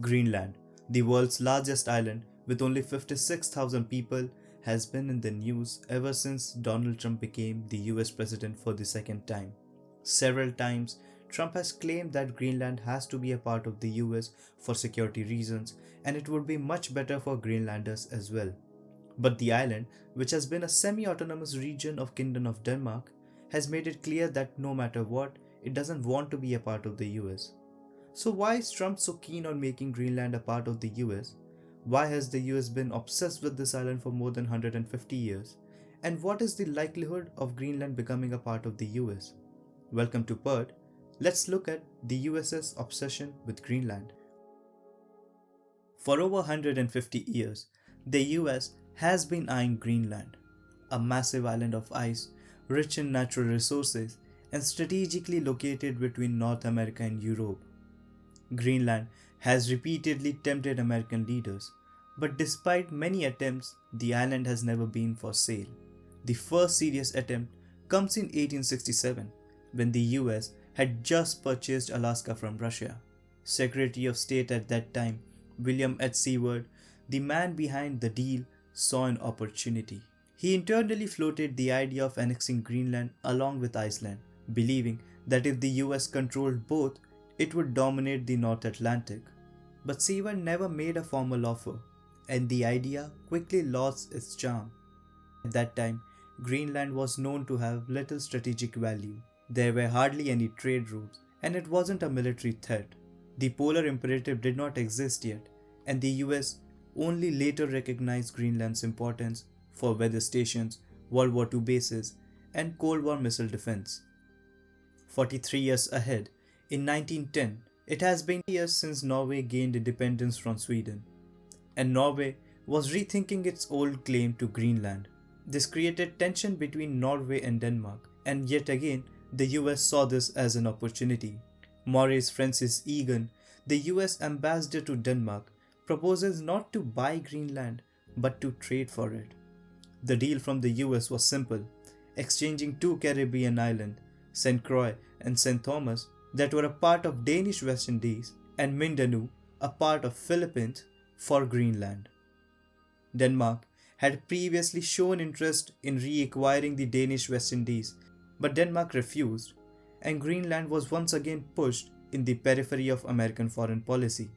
Greenland, the world's largest island with only 56,000 people, has been in the news ever since Donald Trump became the US president for the second time. Several times, Trump has claimed that Greenland has to be a part of the US for security reasons, and it would be much better for Greenlanders as well. But the island, which has been a semi-autonomous region of Kingdom of Denmark, has made it clear that no matter what, it doesn't want to be a part of the US. So why is Trump so keen on making Greenland a part of the US? Why has the US been obsessed with this island for more than 150 years? And what is the likelihood of Greenland becoming a part of the US? Welcome to PIRD. Let's look at the US's obsession with Greenland. For over 150 years, the US has been eyeing Greenland, a massive island of ice, rich in natural resources, and strategically located between North America and Europe. Greenland has repeatedly tempted American leaders, but despite many attempts, the island has never been for sale. The first serious attempt comes in 1867, when the US had just purchased Alaska from Russia. Secretary of State at that time, William H. Seward, the man behind the deal, saw an opportunity. He internally floated the idea of annexing Greenland along with Iceland, believing that if the US controlled both, it would dominate the North Atlantic. But Seward never made a formal offer, and the idea quickly lost its charm. At that time, Greenland was known to have little strategic value. There were hardly any trade routes, and it wasn't a military threat. The polar imperative did not exist yet, and the US only later recognized Greenland's importance for weather stations, World War II bases, and Cold War missile defense. 43 years ahead, in 1910, it has been years since Norway gained independence from Sweden, and Norway was rethinking its old claim to Greenland. This created tension between Norway and Denmark, and yet again, the US saw this as an opportunity. Maurice Francis Egan, the US ambassador to Denmark, proposes not to buy Greenland but to trade for it. The deal from the US was simple, exchanging two Caribbean islands, St. Croix and St. Thomas, that were a part of Danish West Indies, and Mindanao, a part of Philippines, for Greenland. Denmark had previously shown interest in reacquiring the Danish West Indies, but Denmark refused, and Greenland was once again pushed in the periphery of American foreign policy.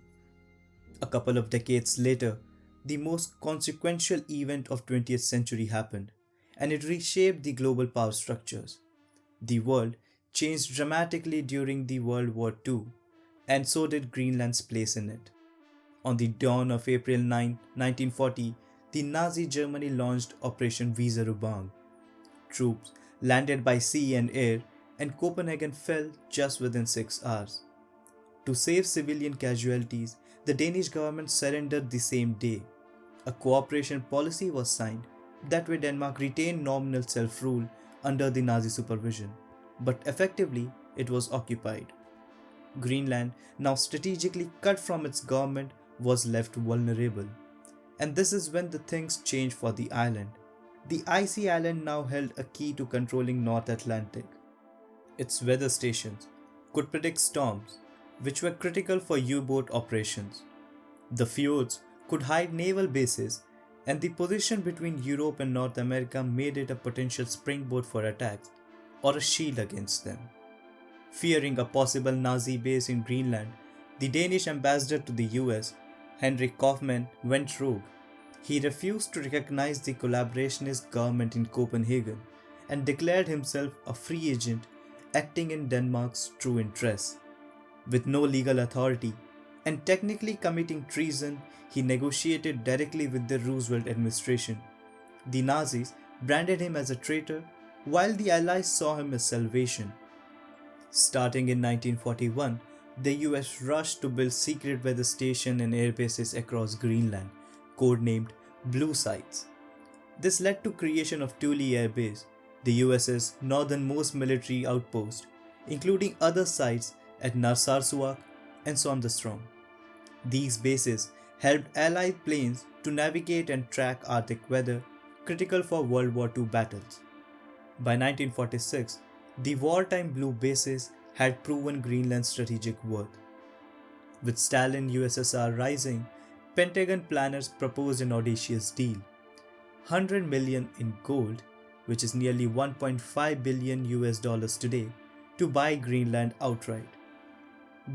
A couple of decades later, the most consequential event of 20th century happened, and it reshaped the global power structures. The world changed dramatically during the World War II, and so did Greenland's place in it. On the dawn of April 9, 1940, the Nazi Germany launched Operation Weserübung. Troops landed by sea and air, and Copenhagen fell just within 6 hours. To save civilian casualties, the Danish government surrendered the same day. A cooperation policy was signed. That way Denmark retained nominal self-rule under the Nazi supervision, but effectively it was occupied. Greenland, now strategically cut from its government, was left vulnerable. And this is when the things changed for the island. The icy island now held a key to controlling North Atlantic. Its weather stations could predict storms, which were critical for U-boat operations. The fjords could hide naval bases, and the position between Europe and North America made it a potential springboard for attacks, or a shield against them. Fearing a possible Nazi base in Greenland, the Danish ambassador to the US, Henrik Kaufmann, went rogue. He refused to recognize the collaborationist government in Copenhagen and declared himself a free agent acting in Denmark's true interests. With no legal authority and technically committing treason, he negotiated directly with the Roosevelt administration. The Nazis branded him as a traitor, while the Allies saw him as salvation. Starting in 1941, the US rushed to build secret weather stations and air bases across Greenland, codenamed Blue Sites. This led to creation of Thule Air Base, the US's northernmost military outpost, including other sites at Narsarsuaq and Sondrestrom. These bases helped Allied planes to navigate and track Arctic weather, critical for World War II battles. By 1946, the wartime blue bases had proven Greenland's strategic worth. With Stalin USSR rising, Pentagon planners proposed an audacious deal: 100 million in gold, which is nearly 1.5 billion US dollars today, to buy Greenland outright.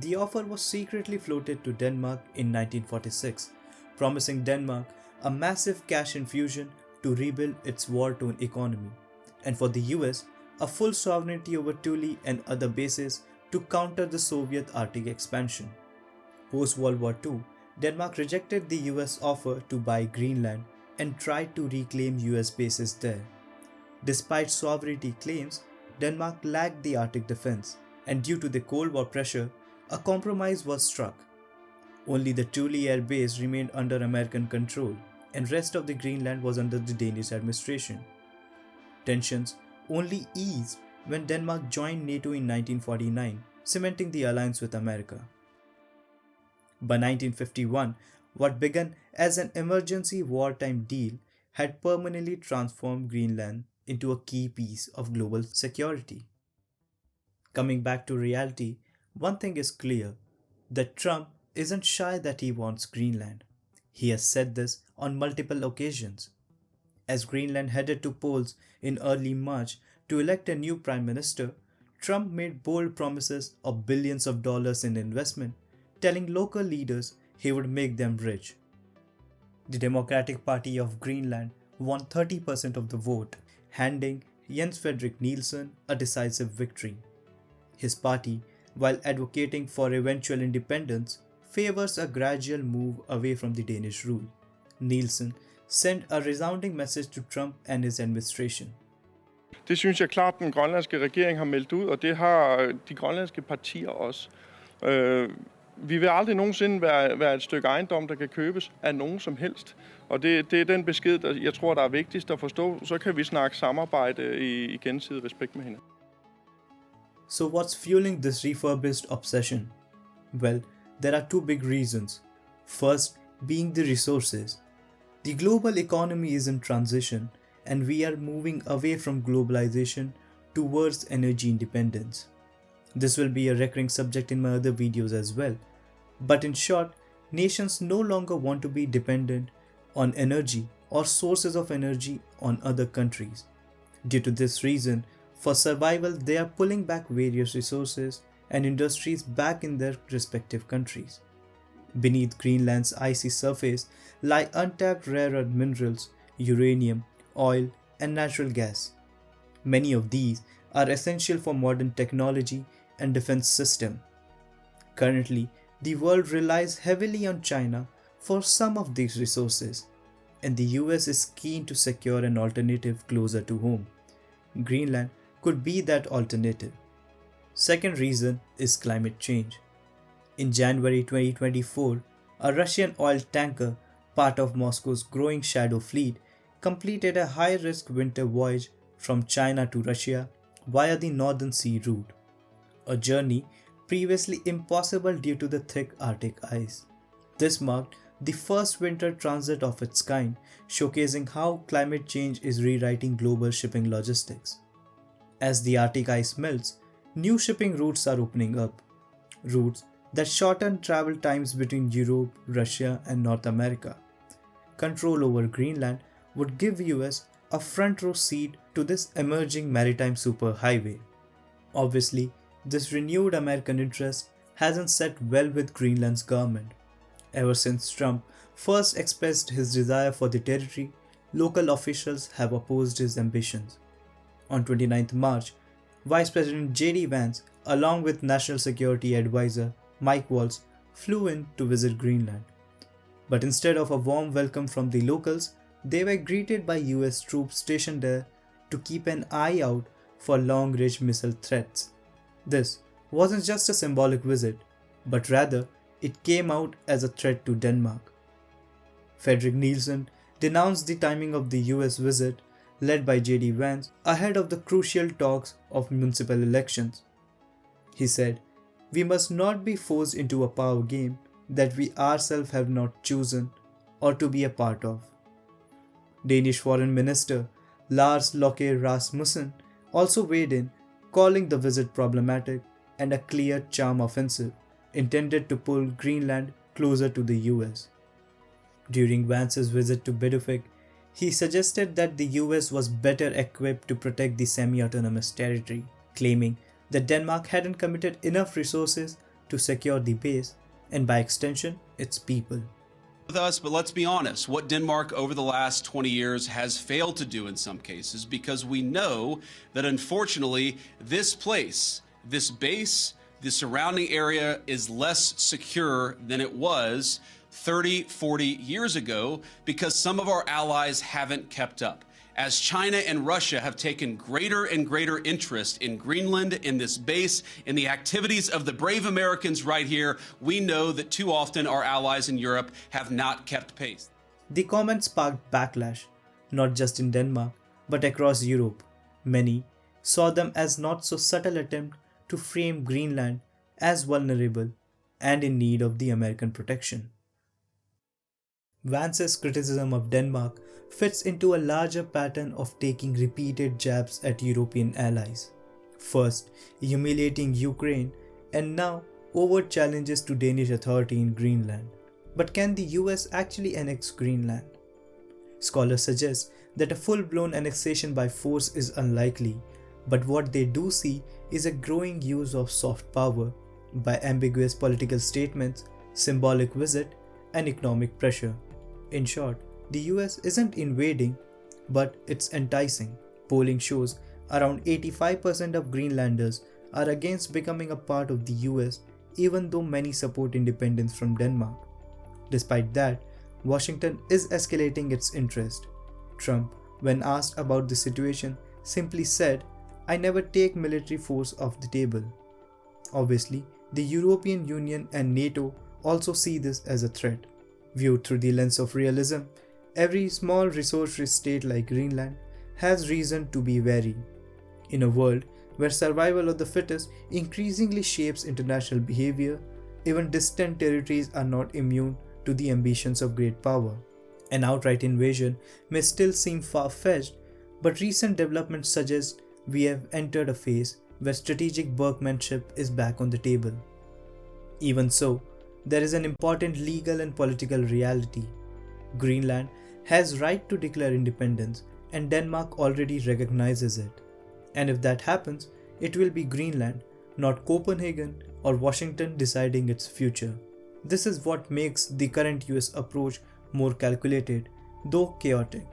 The offer was secretly floated to Denmark in 1946, promising Denmark a massive cash infusion to rebuild its war-torn economy, and for the US, a full sovereignty over Thule and other bases to counter the Soviet Arctic expansion. Post-World War II, Denmark rejected the US offer to buy Greenland and tried to reclaim US bases there. Despite sovereignty claims, Denmark lacked the Arctic defense, and due to the Cold War pressure, a compromise was struck. Only the Thule Air Base remained under American control, and rest of the Greenland was under the Danish administration. Tensions only eased when Denmark joined NATO in 1949, cementing the alliance with America. By 1951, what began as an emergency wartime deal had permanently transformed Greenland into a key piece of global security. Coming back to reality, one thing is clear, that Trump isn't shy that he wants Greenland. He has said this on multiple occasions. As Greenland headed to polls in early March to elect a new prime minister, Trump made bold promises of billions of dollars in investment, telling local leaders he would make them rich. The Democratic Party of Greenland won 30% of the vote, handing Jens Fredrik Nielsen a decisive victory. His party, while advocating for eventual independence, favors a gradual move away from the Danish rule. Nielsen sent a resounding message to Trump and his administration. Det synes jeg klart, den grønlandske regering har meldt ud, og det har de grønlandske partier også. Vi vil aldrig nogensinde være et stykke ejendom, der kan købes af nogen som helst. Og det er den besked, jeg tror, der er vigtigst at forstå. Så kan vi snakke samarbejde i gensidig respekt med hinanden. So what's fueling this refurbished obsession? Well, there are two big reasons. First, being the resources. The global economy is in transition, and we are moving away from globalization towards energy independence. This will be a recurring subject in my other videos as well. But in short, nations no longer want to be dependent on energy or sources of energy on other countries. Due to this reason, for survival, they are pulling back various resources and industries back in their respective countries. Beneath Greenland's icy surface lie untapped rare earth minerals, uranium, oil, and natural gas. Many of these are essential for modern technology and defense system. Currently, the world relies heavily on China for some of these resources, and the US is keen to secure an alternative closer to home. Greenland could be that alternative. Second reason is climate change. In January 2024, a Russian oil tanker, part of Moscow's growing shadow fleet, completed a high-risk winter voyage from China to Russia via the Northern Sea route, a journey previously impossible due to the thick Arctic ice. This marked the first winter transit of its kind, showcasing how climate change is rewriting global shipping logistics. As the Arctic ice melts, new shipping routes are opening up, routes that shorten travel times between Europe, Russia, and North America. Control over Greenland would give US a front row seat to this emerging maritime superhighway. Obviously, this renewed American interest hasn't set well with Greenland's government. Ever since Trump first expressed his desire for the territory, local officials have opposed his ambitions. On 29th March, Vice President J.D. Vance, along with National Security Advisor Mike Waltz, flew in to visit Greenland. But instead of a warm welcome from the locals, they were greeted by US troops stationed there to keep an eye out for long-range missile threats. This wasn't just a symbolic visit, but rather it came out as a threat to Denmark. Fredrik Nielsen denounced the timing of the US visit led by J.D. Vance ahead of the crucial talks of municipal elections. He said, "We must not be forced into a power game that we ourselves have not chosen or to be a part of." Danish Foreign Minister Lars Løkke Rasmussen also weighed in, calling the visit problematic and a clear charm offensive intended to pull Greenland closer to the US. During Vance's visit to Bideford, he suggested that the US was better equipped to protect the semi-autonomous territory, claiming that Denmark hadn't committed enough resources to secure the base and by extension, its people. With us, but let's be honest, what Denmark over the last 20 years has failed to do in some cases, because we know that unfortunately this place, this base, the surrounding area is less secure than it was 30, 40 years ago because some of our allies haven't kept up. As China and Russia have taken greater and greater interest in Greenland, in this base, in the activities of the brave Americans right here, we know that too often our allies in Europe have not kept pace. The comment sparked backlash, not just in Denmark, but across Europe. Many saw them as not so subtle attempt to frame Greenland as vulnerable and in need of the American protection. Vance's criticism of Denmark fits into a larger pattern of taking repeated jabs at European allies. First, humiliating Ukraine, and now overt challenges to Danish authority in Greenland. But can the US actually annex Greenland? Scholars suggest that a full-blown annexation by force is unlikely, but what they do see is a growing use of soft power by ambiguous political statements, symbolic visit, and economic pressure. In short, the US isn't invading, but it's enticing. Polling shows around 85% of Greenlanders are against becoming a part of the US, even though many support independence from Denmark. Despite that, Washington is escalating its interest. Trump, when asked about the situation, simply said, "I never take military force off the table." Obviously, the European Union and NATO also see this as a threat. Viewed through the lens of realism, every small resource-rich state like Greenland has reason to be wary. In a world where survival of the fittest increasingly shapes international behavior, even distant territories are not immune to the ambitions of great power. An outright invasion may still seem far-fetched, but recent developments suggest we have entered a phase where strategic workmanship is back on the table. Even so, there is an important legal and political reality. Greenland has right to declare independence, and Denmark already recognizes it. And if that happens, it will be Greenland, not Copenhagen or Washington deciding its future. This is what makes the current US approach more calculated, though chaotic.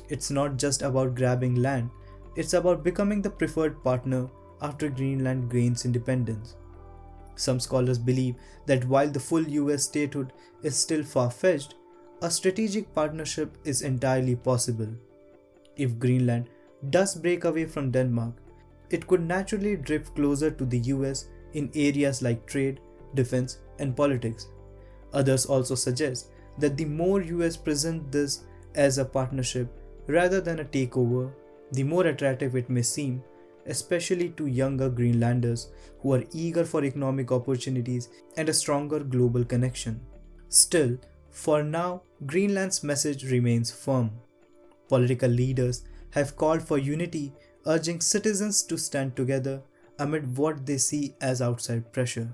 It's not just about grabbing land, it's about becoming the preferred partner after Greenland gains independence. Some scholars believe that while the full US statehood is still far-fetched, a strategic partnership is entirely possible. If Greenland does break away from Denmark, it could naturally drift closer to the US in areas like trade, defense, and politics. Others also suggest that the more US present this as a partnership rather than a takeover, the more attractive it may seem, especially to younger Greenlanders who are eager for economic opportunities and a stronger global connection. Still, for now, Greenland's message remains firm. Political leaders have called for unity, urging citizens to stand together amid what they see as outside pressure.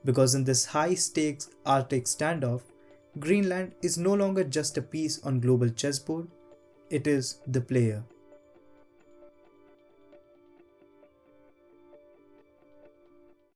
Because in this high-stakes Arctic standoff, Greenland is no longer just a piece on global chessboard, it is the player.